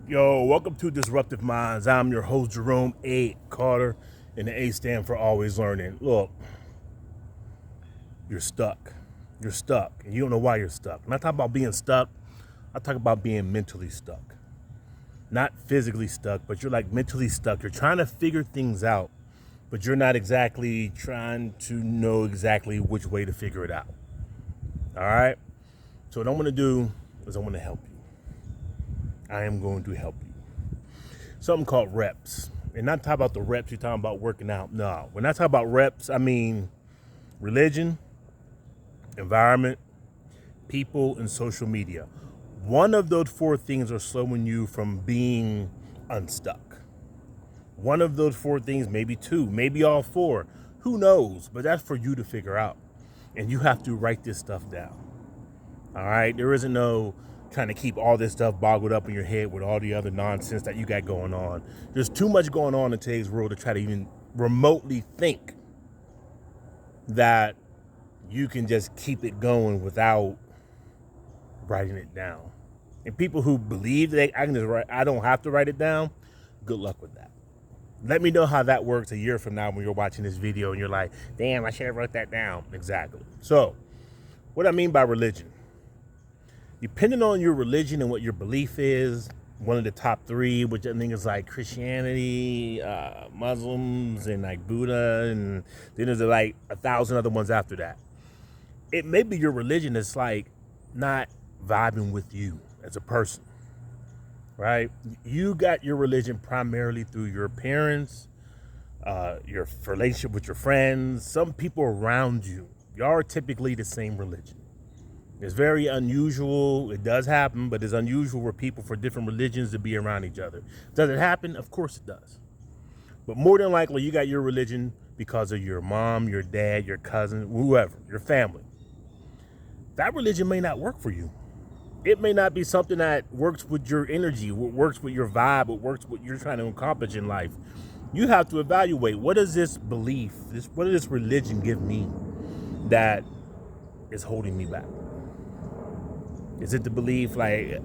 Yo, welcome to Disruptive Minds. I'm your host, Jerome A. Carter, and the A stand for always learning. Look, you're stuck. You're stuck, and you don't know why you're stuck. When I talk about being stuck, I talk about being mentally stuck. Not physically stuck, but you're like mentally stuck. You're trying to figure things out, but you're not exactly trying to know exactly which way to figure it out. All right? So what I'm going to do is I'm going to help you. I am going to help you. Something called reps. And not talking about the reps you're talking about working out. No. When I talk about reps, I mean religion, environment, people, and social media. One of those four things are slowing you from being unstuck. One of those four things, maybe two, maybe all four. Who knows? But that's for you to figure out. And you have to write this stuff down. All right? There isn't no trying to keep all this stuff boggled up in your head with all the other nonsense that you got going on. There's too much going on in today's world to try to even remotely think that you can just keep it going without writing it down. And people who believe that I can just write, I don't have to write it down, good luck with that. Let me know how that works a year from now when you're watching this video and you're like, damn, I should have wrote that down. Exactly. So, what I mean by religion. Depending on your religion and what your belief is, one of the top three, which I think is like Christianity, Muslims, and like Buddha, and then there's like 1,000 other ones after that. It may be your religion that's like not vibing with you as a person, right? You got your religion primarily through your parents, your relationship with your friends, some people around you. Y'all are typically the same religion. It's very unusual. It does happen, but it's unusual for people for different religions to be around each other. Does it happen? Of course it does. But more than likely, you got your religion because of your mom, your dad, your cousin, whoever, your family. That religion may not work for you. It may not be something that works with your energy, what works with your vibe, what works with what you're trying to accomplish in life. You have to evaluate, what does this belief, what does this religion give me that is holding me back? Is it the belief like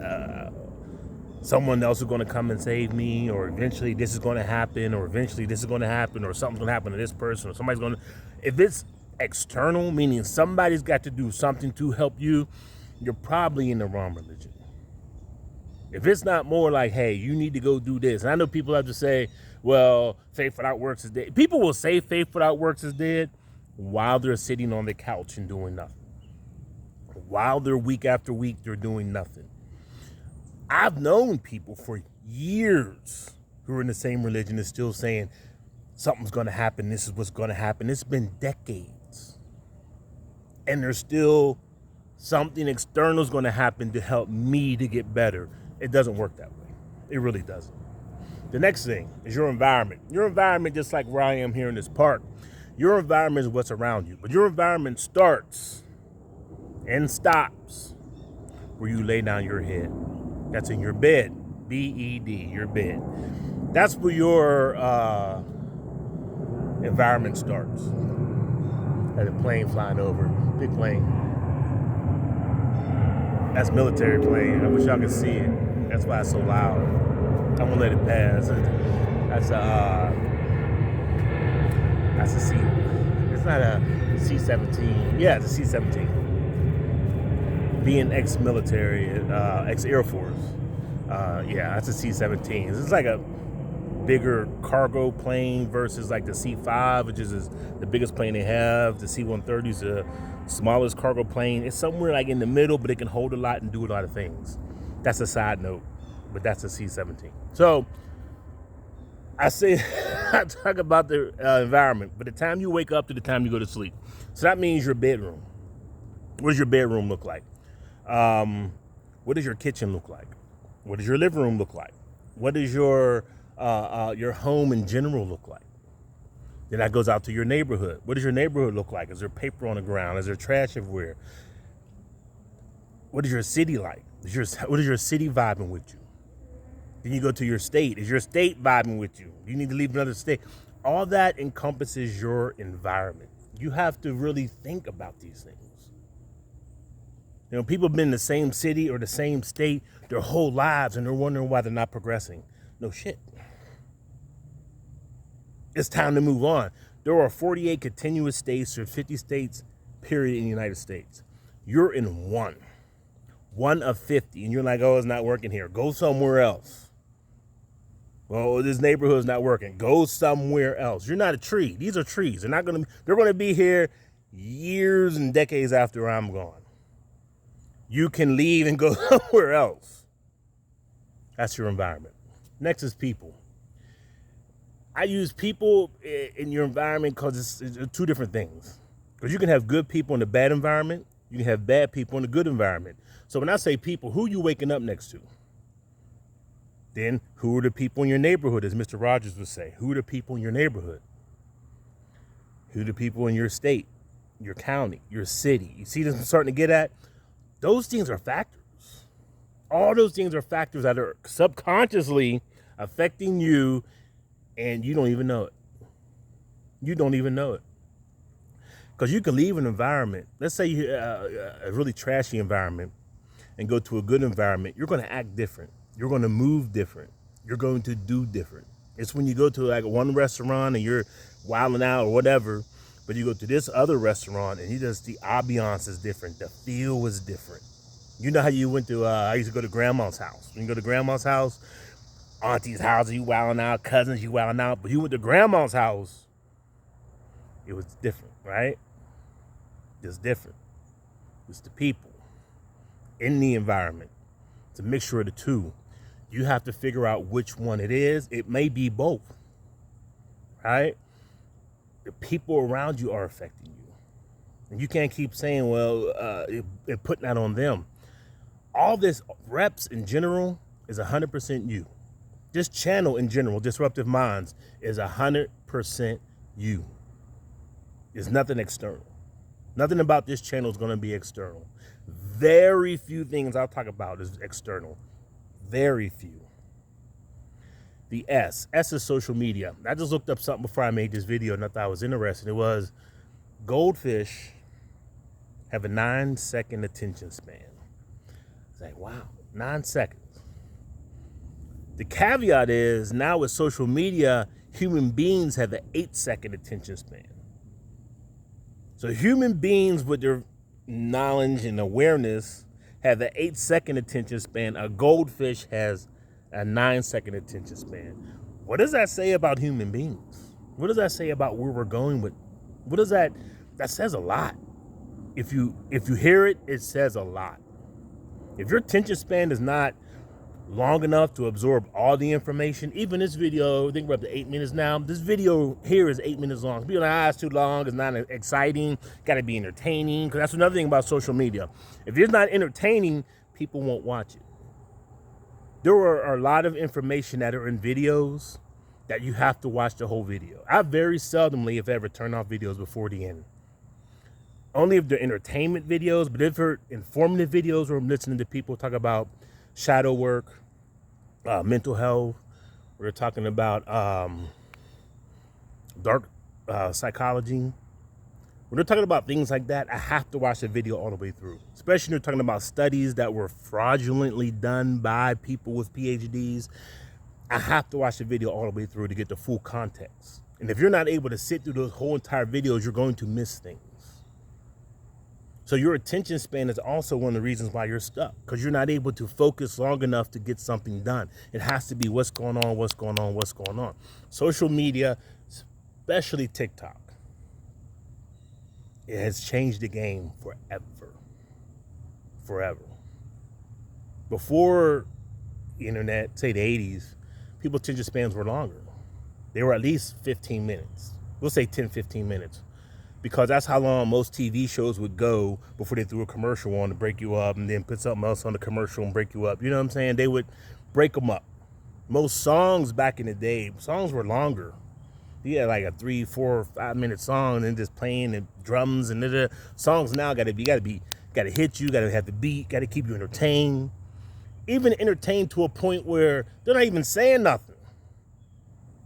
someone else is going to come and save me, or eventually this is going to happen, or eventually this is going to happen, or something's going to happen to this person, or somebody's going to... If it's external, meaning somebody's got to do something to help you, you're probably in the wrong religion. If it's not more like, hey, you need to go do this. And I know people have to say, well, faith without works is dead. People will say faith without works is dead while they're sitting on the couch and doing nothing. While they're week after week, they're doing nothing. I've known people for years who are in the same religion and still saying something's going to happen. This is what's going to happen. It's been decades. And there's still something external is going to happen to help me to get better. It doesn't work that way. It really doesn't. The next thing is your environment. Your environment, just like where I am here in this park, your environment is what's around you. But your environment starts and stops where you lay down your head. That's in your bed. B-E-D, your bed. That's where your environment starts. Had a plane flying over, big plane. That's military plane. I wish y'all could see it. That's why it's so loud. I'm gonna let it pass. That's a C. It's not a C-17. Yeah, it's a C-17. Being ex-military, ex-Air Force, that's a C-17. It's like a bigger cargo plane versus like the C-5, which is the biggest plane they have. The C-130 is the smallest cargo plane. It's somewhere like in the middle, but it can hold a lot and do a lot of things. That's a side note, but that's a C-17. So I say, I talk about the environment, but the time you wake up to the time you go to sleep. So that means your bedroom. What does your bedroom look like? What does your kitchen look like? What does your living room look like? What does your home in general look like? Then that goes out to your neighborhood. What does your neighborhood look like? Is there paper on the ground? Is there trash everywhere? What is your city like? What is your city vibing with you? Then you go to your state. Is your state vibing with you? You need to leave another state. All that encompasses your environment. You have to really think about these things. You know, people have been in the same city or the same state their whole lives, and they're wondering why they're not progressing. No shit. It's time to move on. There are 48 continuous states or 50 states, period, in the United States. You're in one of 50, and you're like, oh, it's not working here. Go somewhere else. Well, this neighborhood is not working. Go somewhere else. You're not a tree. These are trees. They're going to be here years and decades after I'm gone. You can leave and go somewhere else. That's your environment. Next is people. I use people in your environment because it's two different things. Because you can have good people in a bad environment. You can have bad people in a good environment. So when I say people, who are you waking up next to? Then who are the people in your neighborhood, as Mr. Rogers would say? Who are the people in your neighborhood? Who are the people in your state, your county, your city? You see this I'm starting to get at? Those things are factors. All those things are factors that are subconsciously affecting you, and you don't even know it. You don't even know it. Because you can leave an environment, let's say you a really trashy environment, and go to a good environment. You're going to act different. You're going to move different. You're going to do different. It's when you go to like one restaurant and you're wilding out or whatever, but you go to this other restaurant and the ambiance is different. The feel is different. You know how you went to, I used to go to grandma's house. When you go to grandma's house, auntie's house, you wilding out, cousins, you wilding out, but you went to grandma's house, it was different, right? It's different. It's the people in the environment. It's a mixture of the two. You have to figure out which one it is. It may be both, right? The people around you are affecting you. And you can't keep saying, well, putting that on them. All this reps in general is 100% you. This channel in general, Disruptive Minds, is 100% you. There's nothing external. Nothing about this channel is going to be external. Very few things I'll talk about is external. Very few. The S is social media. I just looked up something before I made this video and I thought I was interested. It was goldfish have a 9-second attention span. It's like, wow, 9 seconds. The caveat is now with social media, human beings have an 8-second attention span. So human beings with their knowledge and awareness have an 8-second attention span. A goldfish has a 9-second attention span. What does that say about human beings? What does that say about where we're going with? What does that says a lot. If you hear it, it says a lot. If your attention span is not long enough to absorb all the information, even this video, I think we're up to 8 minutes now. This video here is 8 minutes long. People are like, it's too long, it's not exciting, got to be entertaining, because that's another thing about social media. If it's not entertaining, people won't watch it. There are a lot of information that are in videos that you have to watch the whole video. I very seldomly, if ever, turn off videos before the end. Only if they're entertainment videos, but if they're informative videos where I'm listening to people talk about shadow work, mental health, we're talking about dark psychology. When they're talking about things like that, I have to watch the video all the way through. Especially when they're talking about studies that were fraudulently done by people with PhDs. I have to watch the video all the way through to get the full context. And if you're not able to sit through those whole entire videos, you're going to miss things. So your attention span is also one of the reasons why you're stuck, because you're not able to focus long enough to get something done. It has to be what's going on, what's going on, what's going on. Social media, especially TikTok, it has changed the game forever. Forever. Before the internet, say the 80s, people's attention spans were longer. They were at least 15 minutes. We'll say 10, 15 minutes. Because that's how long most TV shows would go before they threw a commercial on to break you up and then put something else on the commercial and break you up. You know what I'm saying? They would break them up. Most songs back in the day, songs were longer. You had like a 3, 4, 5 minute song and then just playing and drums and da-da. Songs now gotta hit you, gotta have the beat, gotta keep you entertained. Even entertained to a point where they're not even saying nothing.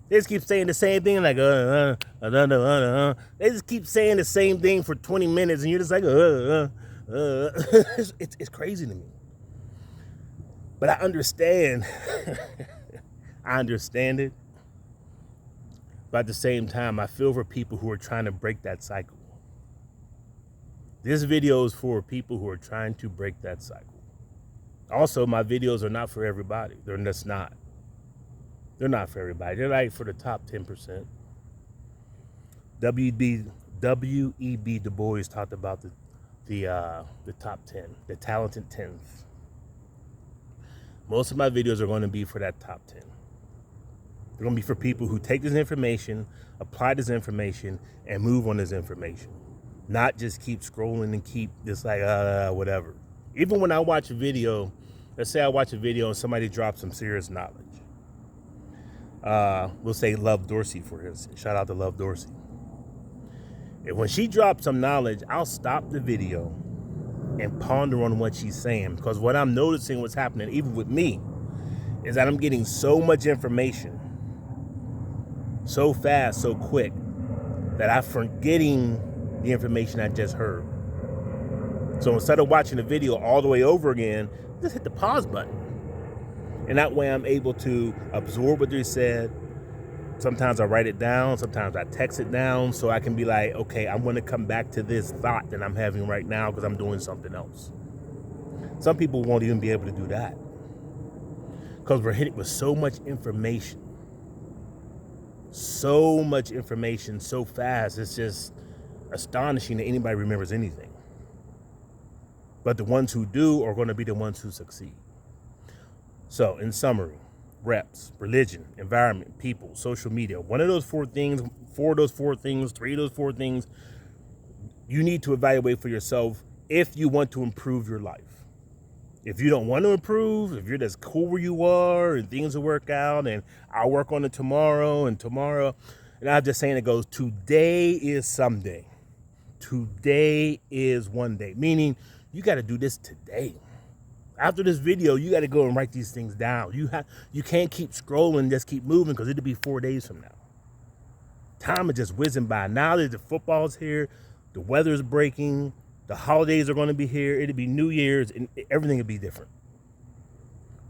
They just keep saying the same thing like, They just keep saying the same thing for 20 minutes and you're just like, It's crazy to me. But I understand. I understand it. But at the same time, I feel for people who are trying to break that cycle. This video is for people who are trying to break that cycle. Also, my videos are not for everybody. They're just not. They're not for everybody. They're like for the top 10%. W.E.B. Du Bois talked about the top 10, the talented 10th. Most of my videos are going to be for that top 10. They're going to be for people who take this information, apply this information, and move on this information. Not just keep scrolling and keep just like, whatever. Even when I watch a video, let's say I watch a video and somebody drops some serious knowledge. We'll say Love Dorsey, for instance. Shout out to Love Dorsey. And when she drops some knowledge, I'll stop the video and ponder on what she's saying. Because what I'm noticing, what's happening, even with me, is that I'm getting so much information so fast, so quick, that I'm forgetting the information I just heard. So instead of watching the video all the way over again, just hit the pause button. And that way I'm able to absorb what they said. Sometimes I write it down. Sometimes I text it down so I can be like, okay, I'm going to come back to this thought that I'm having right now because I'm doing something else. Some people won't even be able to do that because we're hit with so much information. So much information so fast. It's just astonishing that anybody remembers anything. But the ones who do are going to be the ones who succeed. So, in summary, reps, religion, environment, people, social media. One of those four things, three of those four things, you need to evaluate for yourself if you want to improve your life. If you don't want to improve, if you're just cool where you are and things will work out and I'll work on it tomorrow. And I'm just saying it goes, today is someday. Today is one day. Meaning you got to do this today. After this video, you got to go and write these things down. You can't keep scrolling, just keep moving because it'll be 4 days from now. Time is just whizzing by. Now that the football's here, the weather's breaking, the holidays are going to be here, it'll be New Year's, and everything will be different.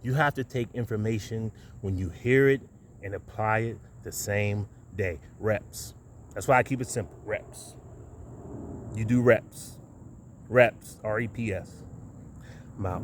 You have to take information when you hear it and apply it the same day. Reps. That's why I keep it simple. Reps. You do reps. Reps. R-E-P-S. I'm out.